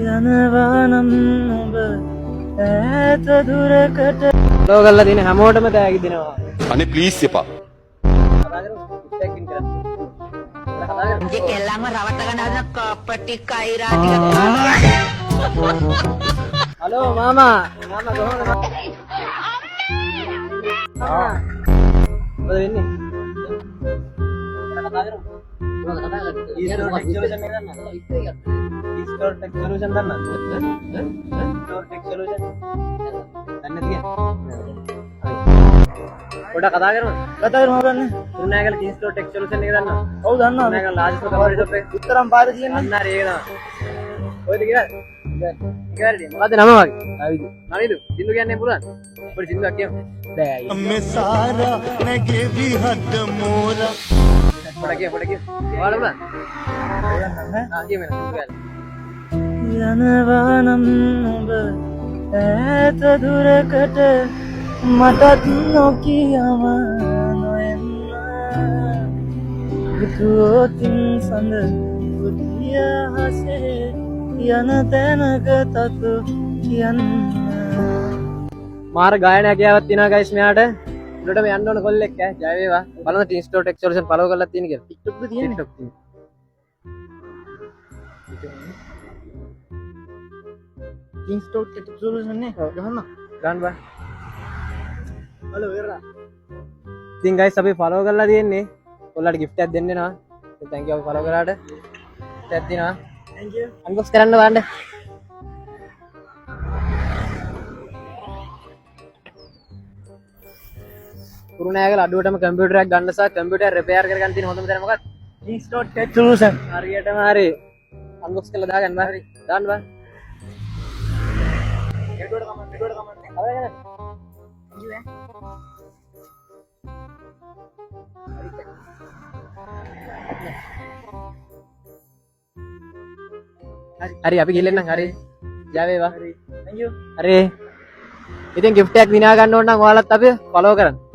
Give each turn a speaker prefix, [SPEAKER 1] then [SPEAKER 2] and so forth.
[SPEAKER 1] යනවානම් ඔබ ඈත දුරකට ලෝ ගල්ලා දින හැමෝටම තෑගි දෙනවා
[SPEAKER 2] අනේ ප්ලීස් එපා
[SPEAKER 3] Jadi kelang rawat anak properti kairan.
[SPEAKER 1] Hello මාමා කොහොමද මොකද වෙන්නේ කතා කරමු Store Tech Solution දන්නවද? Store Tech Solution දන්නේ නැතිද? පොඩ්ඩක් කතා කරමු. ගන්න. කුරුණෑගල Store Tech Solution එක දන්නවද? ඔව් දන්නවා. කුරුණෑගල largest company shop එක. උත්තරම් පාරේ තියෙන්නේ. අන්න හරි ඒක තමයි. ඔයද කියලා? ඉතින් මොකද්ද නම වගේ? නවිදු. සින්දු කියන්නේ පුළුවන්. පොඩි සින්දුවක් කියමු. බෑ.
[SPEAKER 4] මේ සාරා නැගේ විහද මෝරා
[SPEAKER 1] පොඩක් කියමු. ඔයාලා පුළුවන්? කියමු නේද? යනවානම් ඔබ ඈත දුරකට මටත් නොකියම නොයන්න හිතුවොතින් සඳ පුතිය හසේ යන තැනක තතු කියන්න මාර ගායනයක් කියාවක් තියෙනවා ගයිස් මෙයාට උඩටම යන්න ඕන කොල්ලෙක් ඈ ජය වේවා බලන්න team Store tech solution follow කරලා තියෙන කියලා TikTok එකේ තියෙන්නේ ටීම් ස්ටෝර් ටෙක් සොලියුෂන් නේ ගන්න බා හලෝ වෙරා ඉතින් ගයිස් අපි ෆලෝ කරලා තියෙන්නේ ඔයාලට gift එකක් දෙන්න වෙනවා thank you අපි ෆලෝ කරාට ටැප් දිනවා thank you unbox කරන්න බලන්න කුරුණෑගල අඩුවටම කම්පියුටර් එකක් ගන්න සහ කම්පියුටර් රිපෙයාර් කරගන්න තියෙන හොඳම තැන මොකක්ද? Store Tech Solution. හරියටම හරි. unbox කරලා දාගන්න බා හරි. දාන්න බා. එඩුවට කමෙන්ට් හදාගන්න. හරි අපි ගිහින් එන්නම් හරි. ජය වේවා. හරි. thank you. හරි. ඉතින් gift එකක් දිනා ගන්න ඕන නම් ඔයාලත් අපි follow කරන්න.